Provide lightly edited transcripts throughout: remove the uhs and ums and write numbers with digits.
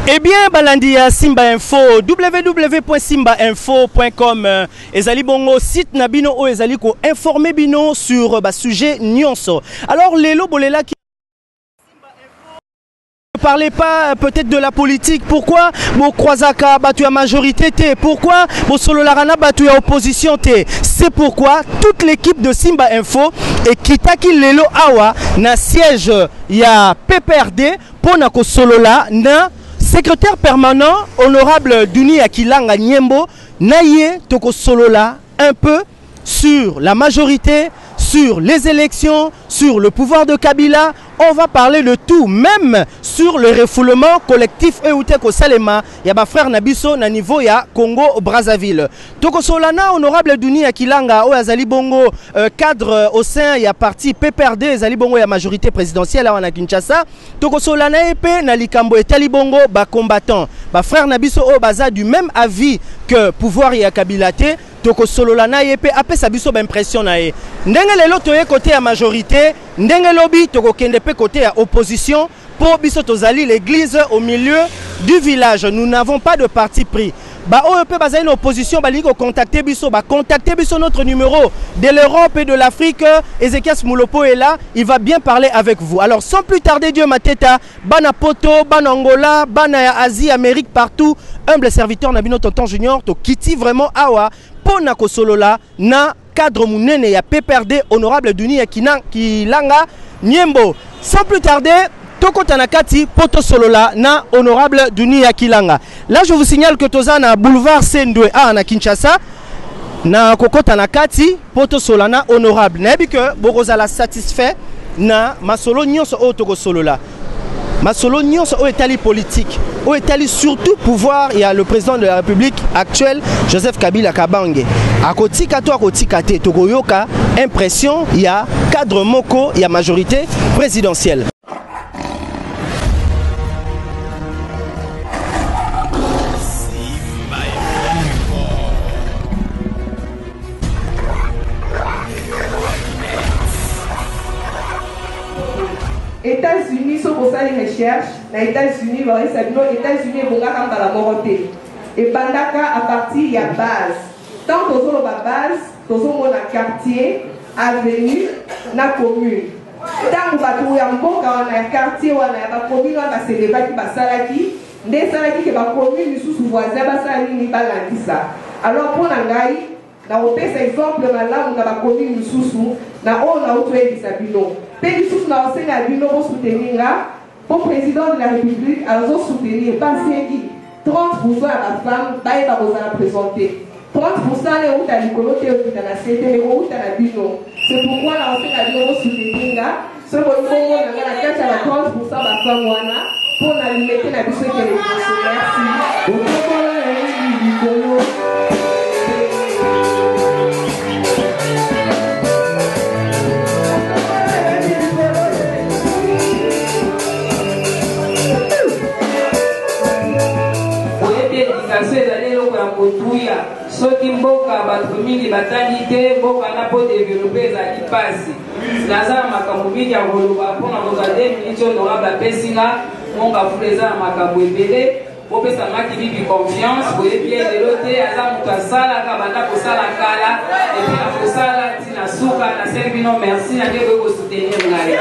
Eh bien, Balandia Simba Info, www.simbainfo.com. Ezali bongo site nabino o ezali ko informer bino sur sujet nyonso. Alors les lobolela qui ne parlez pas peut-être de la politique. Pourquoi mon croisaka batu à majorité t? Pourquoi mon solo larana batu à opposition t? C'est pourquoi toute l'équipe de Simba Info et kitaki lelo awa na siège ya PPRD pour na ko solo la na secrétaire permanent honorable Duni Akilanga Nyembo naye toko solola un peu sur la majorité, sur les élections, sur le pouvoir de Kabila. On va parler de tout, même sur le refoulement collectif Euteko Salema. Il y a ma frère Nabiso na niveau ya Congo Brazzaville. Toko solana honorable Duni Akilanga o azali bongo cadre au sein ya parti PPRD azali bongo ya majorité présidentielle à Kinshasa. Toko solana epé na likambo etali bongo ba combattant. Ba frère Nabiso o baza du même avis que pouvoir ya Kabila te. Toko solana epé apé sa biso ba impression na e. Ndenge lelo toye côté ya majorité, ndenge lobi toko kende côté à opposition pour biso tozali l'église au milieu du village. Nous n'avons pas de parti pris. Ba OEP bazali une opposition bali ko contacter biso notre numéro de l'Europe et de l'Afrique. Ezekias Moulopo est là, il va bien parler avec vous. Alors sans plus tarder, Dieu Mateta, bana poto, bana Angola, bana Asie, Amérique, partout, humble serviteur Nabino Tonton Junior to kiti vraiment awa pona ko solola na cadre munene ya PPRD honorable Duni Akilanga Nyembo. Sans plus tarder, Toko Tanakati, Poto Solola, na honorable Duni Akilanga. Là, je vous signale que Toza na boulevard Sendwe à na Kinshasa, na Koko Tanakati, Poto Solana honorable. Nebi que Borozala satisfait na masolo nyonso o Toko Solola. Masolo nyonso o etali politique, o etali surtout pouvoir. Il y a le président de la République actuel, Joseph Kabila Kabange. A kotika to a kotika te tokoyoka impression il y a cadre moko, il y a majorité présidentielle. États-Unis sont pour ça les recherches. Les États-Unis, les États-Unis vont dans la moralité. Et Bandaka à partir il y a base. Tant que nous avons base, nous avons un quartier, avenue, na commune. Tant que nous avons un quartier, on a une commune, on a des débats qui sont salaki, des salaki qui sont commune, nous sommes voisins, nous sommes ça. Alors pour l'angaï, na opesa exemple malamu na bakomi mususu na on a autorisé Sabino. Pe mususu na osena bino pour soutenir pour président de la République alors soutenir pas 30% à la femme baïba bozala présenter. 30% les routes à l'écologie et la CT les routes à la bino. C'est pourquoi la osena bino soutenir ce moment on a la carte à 30% la femme wana pour la limiter la biso qui est merci. Soki mboka batu mingi batali te mboka na po développer ezali pasi nazala makambo mingi ya koloba mpona kozwa 2 minutes honorable apesinga monga fula eza na makambo ebele opesa maki bibi confiance boyebi ye lelo te aza moto asalaka banda kosala kala epi na kosala ntina suka naseli bino merci na nde koyi kosoutenir ngai.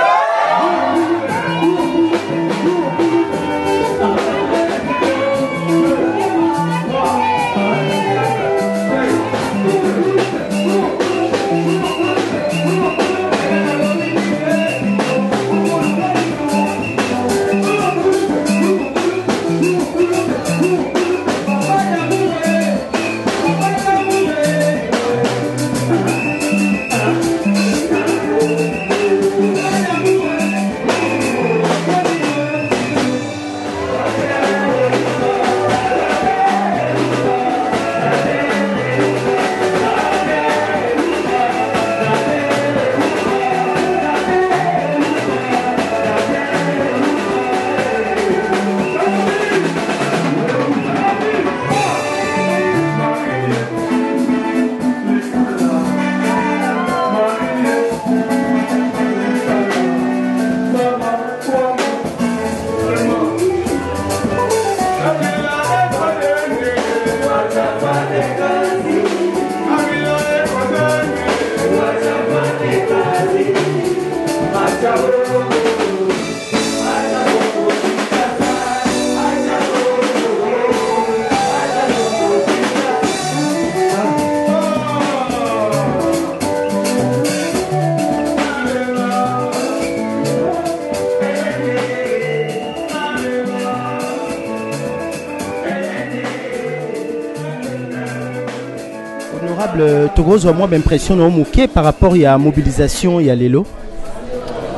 Honorable Togozo, moi l'impression de par rapport à la mobilisation et à l'élo.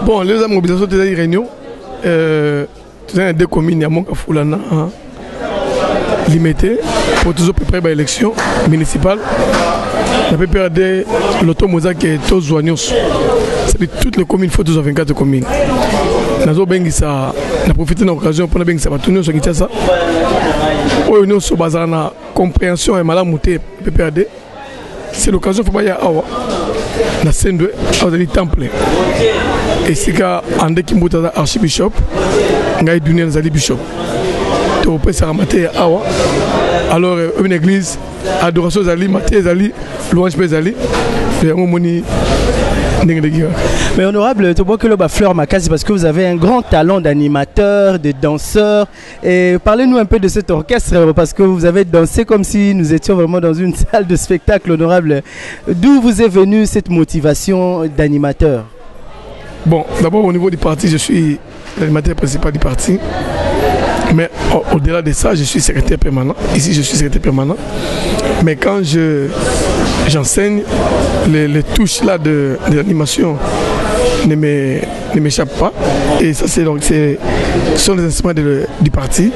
Bon, les mobilisations de la réunion, tu as deux communes, il y a Monka Foulana limité pour toujours préparer l'élection municipale. La PPRD, l'automosa qui est tous joignus. C'est toutes les communes, il faut toujours 24 communes. Nous avons profité de l'occasion pour nous faire tourner sur Kinshasa. Nous avons basé sur la compréhension et la montée PPRD. C'est l'occasion pour nous avoir na sendwe au temple. Et c'est qu'en déquimbout archibishop, ngai dunia nzali bishop. To pesa ramate awa. Alors une église adoration zali maté zali louange zali. Et on moni. Mais honorable, tu vois que le Fleur Makasi parce que vous avez un grand talent d'animateur, de danseur. Et parlez-nous un peu de cet orchestre parce que vous avez dansé comme si nous étions vraiment dans une salle de spectacle, honorable. D'où vous est venue cette motivation d'animateur? Bon, d'abord au niveau du parti, je suis l'animateur principal du parti. Mais au-delà de ça, je suis secrétaire permanent. Ici, je suis secrétaire permanent. Mais quand j'enseigne, les touches là de l'animation ne m'échappent pas. Et ça, ce sont les instruments du parti.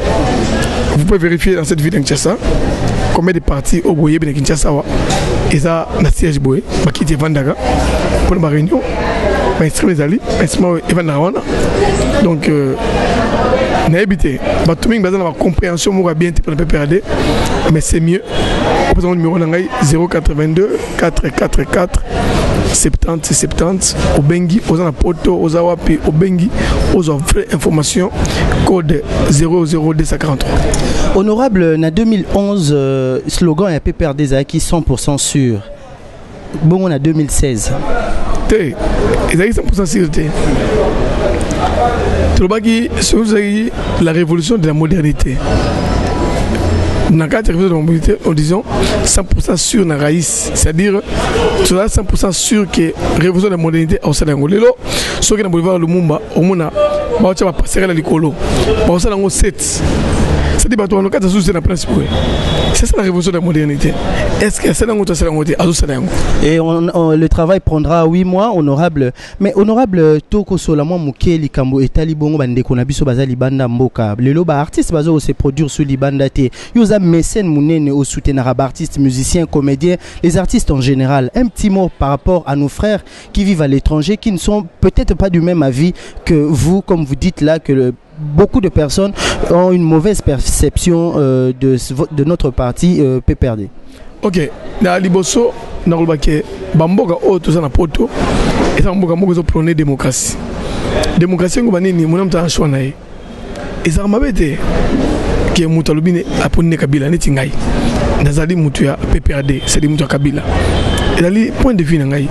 Vous pouvez vérifier dans cette ville de Kinshasa combien de partis au Boye de Kinshasa. Et ça, dans le siège Boye, qui est Vandaga, pour la réunion, instrument Evan. Donc, on a habité. Tout le monde a une compréhension bien pour le PPRD, mais c'est mieux. Au numéro 082 444 70 70 au Bengi, aux Anapoto, aux Awapi, au Bengi, aux vraies informations, code 00243. Honorable, en 2011, slogan est PPRD Zaki 100% sûr. Bon, on a 2016. Ils ont 100% sûreté. La révolution de la modernité. Dans le cadre de la révolution de la modernité, en disant 100% sûr na raïs, c'est-à-dire 100% sûr que la révolution de la modernité a aussi l'angolelo. Ce qui est dans le boulevard Lumumba, au monde, on va passer à l'écolo. On va passer à 7. C'est-à-dire c'est ça la révolution de la modernité. Est-ce que c'est la modernité? Et le travail prendra 8 mois, honorable. Mais honorable, Toko Solamo Mukeli Kambo et Talibongo Bandekona Biso Bazali Banda Mboka. Le loba artiste bazo se produire sur Libanda T. Yosa mécène mounene au soutien artistes, musiciens, comédiens, les artistes en général. Un petit mot par rapport à nos frères qui vivent à l'étranger, qui ne sont peut-être pas du même avis que vous, comme vous dites là, que beaucoup de personnes ont une mauvaise perception de notre parti PPRD. Ok, na liboso na kolbake bamboka o to sana poto et ça mboka moko zo prôner démocratie. Démocratie ngo banini mona mta choix na ye. Et ça mabete ke mutu alobine apone Kabila neti ngai. Nazali mutu ya PPRD, c'est mutu ya Kabila. Et ali point de vue na ngai.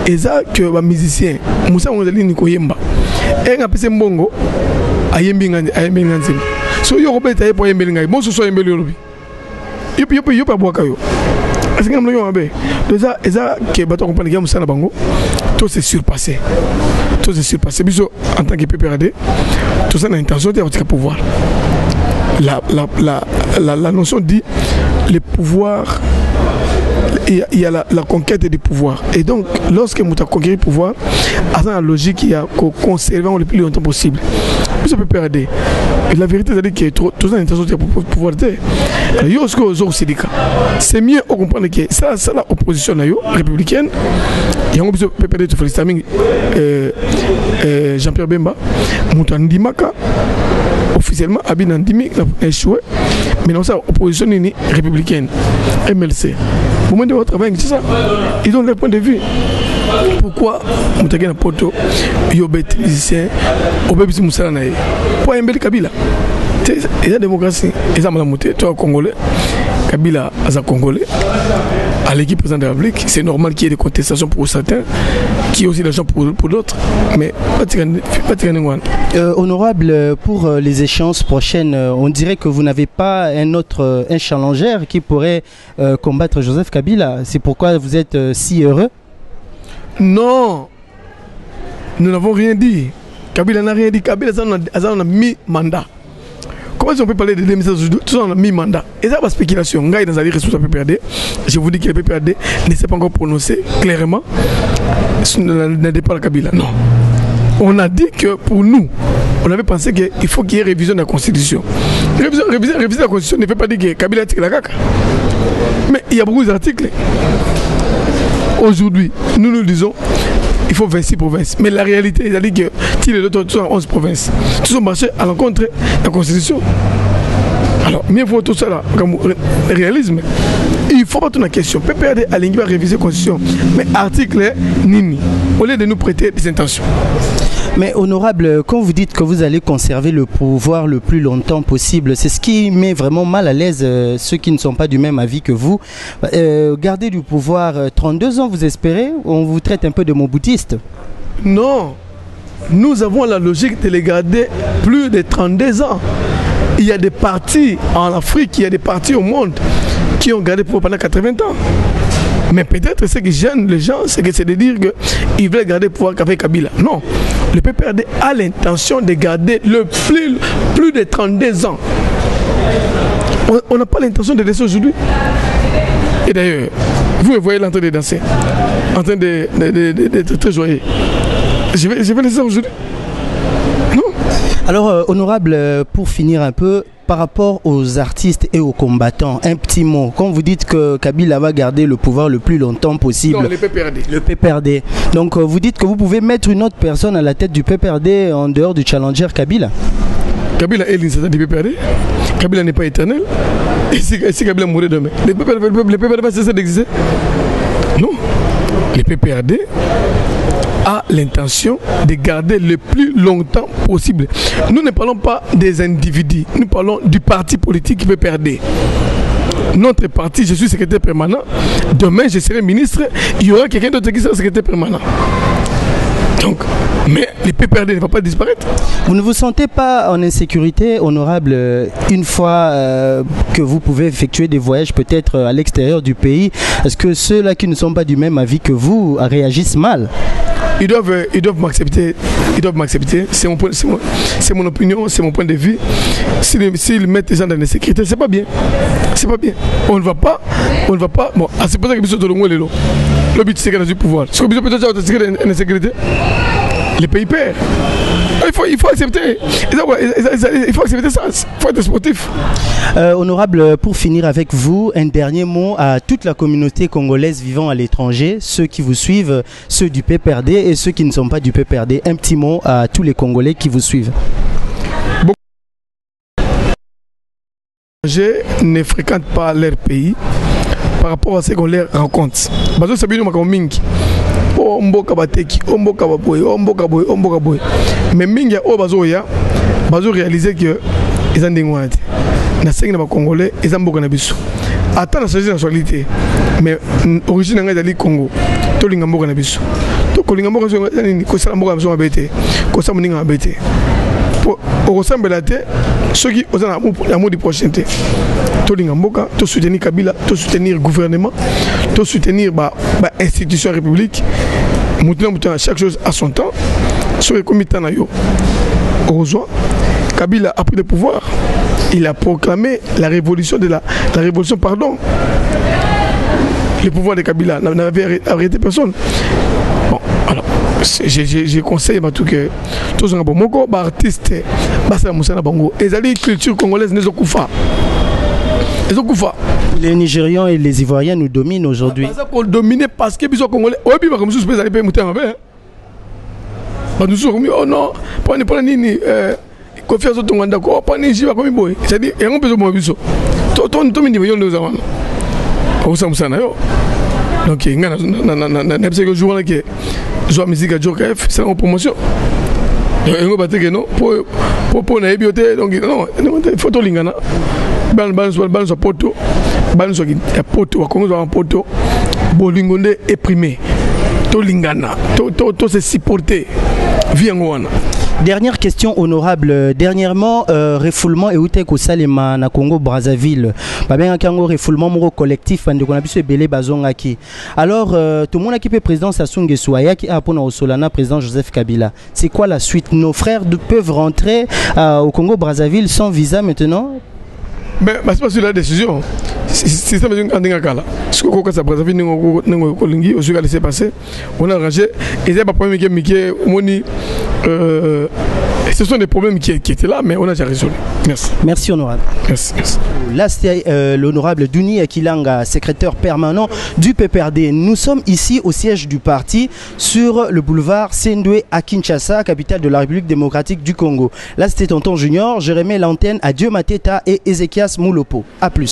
Et ça que ba musicien Musa ngozali ni koyemba. Et nga pese mbongo ayembi nganzi. So yo robeta ye po yembi ngai. Bon so yembi lobi. Yo pa boka yo. Est-ce que nous avons déjà que bateau compagnie qui a Moussa Bango, tout s'est surpassé. Tout s'est surpassé. En tant que PPRD, tout ça a l'intention de pouvoir. La notion dit le pouvoir. Il y a la conquête du pouvoir. Et donc, lorsque nous avons conquis le pouvoir, il y a une logique qui a conservé le plus longtemps possible. Ça peut perdre. Et la vérité, c'est que tout ça a l'intention de pouvoir. C'est mieux de comprendre que c'est l'opposition républicaine. Il y a un PPRD de Félicitamin, Jean-Pierre Bemba, Moutandimaka, officiellement, Abinandimi, échoué. Mais non, ça, opposition républicaine, MLC. Au moment de votre travail, c'est ça. Ils ont leur point de vue. Pourquoi Moutagé na poto, Yobet, musicien, Obébis Moussanaï. Pour un bel Kabila. C'est la démocratie. Et ça m'a monté, toi, Congolais. Kabila, à Congolais. À l'équipe présidente de la République, c'est normal qu'il y ait des contestations pour certains, qui ont aussi l'argent pour d'autres. Mais pas honorable, pour les échéances prochaines, on dirait que vous n'avez pas un challenger qui pourrait combattre Joseph Kabila. C'est pourquoi vous êtes si heureux? Non, nous n'avons rien dit. Kabila n'a rien dit. Kabila a mis mandat. Comment on peut parler de 2016 tout ça en mi-mandat? Et ça, la spéculation. Ngaï dans la responsable PPRD, je vous dis que le PPRD ne s'est pas encore prononcé clairement ne dépend de Kabila. Non. On a dit que pour nous, on avait pensé qu'il faut qu'il y ait révision de la Constitution. Réviser la Constitution ne fait pas dire que Kabila a tiré la caca. Mais il y a beaucoup d'articles. Aujourd'hui, nous disons il faut 26 provinces. Mais la réalité, c'est-à-dire que si les autres sont 11 provinces, tous ont marché à l'encontre de la Constitution. Alors, mieux vaut tout ça là, comme réalisme. Il ne faut pas tourner la question. PPRD a l'ingénieur réviser la Constitution. Mais article Nini, au lieu de nous prêter des intentions. Mais honorable, quand vous dites que vous allez conserver le pouvoir le plus longtemps possible, c'est ce qui met vraiment mal à l'aise ceux qui ne sont pas du même avis que vous. Garder du pouvoir 32 ans, vous espérez? On vous traite un peu de moboutiste? Non. Nous avons la logique de les garder plus de 32 ans. Il y a des partis en Afrique, il y a des partis au monde qui ont gardé le pouvoir pendant 80 ans. Mais peut-être ce qui gêne les gens, c'est de dire qu'ils veulent garder le pouvoir qu'avec Kabila. Non. Le PPRD a l'intention de garder le plus de 32 ans. On n'a pas l'intention de laisser aujourd'hui. Et d'ailleurs, vous me voyez là en train de danser, en train d'être très joyeux. Je vais laisser aujourd'hui. Non. Alors, honorable, pour finir un peu, par rapport aux artistes et aux combattants, un petit mot. Quand vous dites que Kabila va garder le pouvoir le plus longtemps possible. Non, le PPRD. Le PPRD. Donc, vous dites que vous pouvez mettre une autre personne à la tête du PPRD en dehors du challenger Kabila. Kabila est l'initiative du PPRD. Kabila n'est pas éternel. Et si Kabila mourait demain, le PPRD va cesser d'exister? Non. Le PPRD a l'intention de garder le plus longtemps possible. Nous ne parlons pas des individus, nous parlons du parti politique qui peut perdre. Notre parti, je suis secrétaire permanent. Demain, je serai ministre. Il y aura quelqu'un d'autre qui sera secrétaire permanent. Donc, mais le PPRD ne va pas disparaître. Vous ne vous sentez pas en insécurité, honorable, une fois que vous pouvez effectuer des voyages peut-être à l'extérieur du pays? Est-ce que ceux-là qui ne sont pas du même avis que vous réagissent mal? Ils doivent m'accepter. C'est mon opinion, c'est mon point de vue. S'ils mettent les gens dans l'insécurité, c'est pas bien. C'est pas bien. On ne va pas. Bon, c'est pour ça que nous sommes dans le but, c'est qu'il y a du pouvoir. Ce que nous sommes dans l'insécurité, les pays perdent. Il faut accepter. Il faut accepter ça. Il faut être sportif. Honorable, pour finir avec vous, un dernier mot à toute la communauté congolaise vivant à l'étranger, ceux qui vous suivent, ceux du PPRD et ceux qui ne sont pas du PPRD. Un petit mot à tous les Congolais qui vous suivent. Je ne fréquente pas leur pays par rapport à ce qu'on leur rencontre. Parce que c'est bien mingi. Omboka bateki, omboka baboy, omboka boy. Mais mingi o bazoya, bazo réaliser que ils ont des moyens. Na sengi na Congolais, ils ont beaucoup na biso. Attends la nationalité, mais origine nga dali Congo. To linga mboka na biso. To kolinga mboka so nini ko sala mboka so mabete, ko sa muninga mabete. Pour ressembler à ceux qui ont l'amour du prochain. To linga mboka, to soutenir Kabila, to soutenir gouvernement, to soutenir institution république. Maintenant, chaque chose à son temps. Sur le comité nayo. Heureusement, Kabila a pris le pouvoir. Il a proclamé la révolution la révolution, pardon. Le pouvoir de Kabila n'avait arrêté personne. Bon, alors, je conseille à tout que tous les artistes, les culture congolaise ne sont pas. Les Nigérians et les Ivoiriens nous dominent aujourd'hui. Pour dominer parce que les Congolais, comme nous sommes allés oh non, pas ni confiance au Tonganda, pas ni j'y va comme boy. C'est-à-dire, et on peut se mobiliser. Tout million de gens. Au Samsana yo. Donc, il y a un jour là que joue musique à Jokef, c'est en promotion. Et on va dire que non, pour na bioté, donc non, photo lingana. Ban so poto, ban so poto, comme ça en poto, bolingonde est primé. To lingana, to se supporter. Viens Dernière question honorable. Dernièrement, refoulement et outek au Salema na Congo Brazzaville. Ba bien kango refoulement moro collectif ande qu'on a biso belé bazonga ki. Alors tout le monde qui peut président Sassou Nguesso qui a pour Solana président Joseph Kabila. C'est quoi la suite? Nos frères peuvent rentrer au Congo Brazzaville sans visa maintenant? Ben, c'est pas sur la décision. C'est ça, mais on a là. Ce que ça Brazzaville on a laissé passer. On a arrangé. Et c'est pas problème ce sont des problèmes qui étaient là, mais on a déjà résolu. Merci. Merci, honorable. Merci. Là, c'est l'honorable Duni Akilanga, secrétaire permanent du PPRD. Nous sommes ici au siège du parti sur le boulevard Sendwe à Kinshasa, capitale de la République démocratique du Congo. Là, c'était Tonton Junior. Je remets l'antenne à Dieu Mateta et Ézéchias Moulopo. A plus.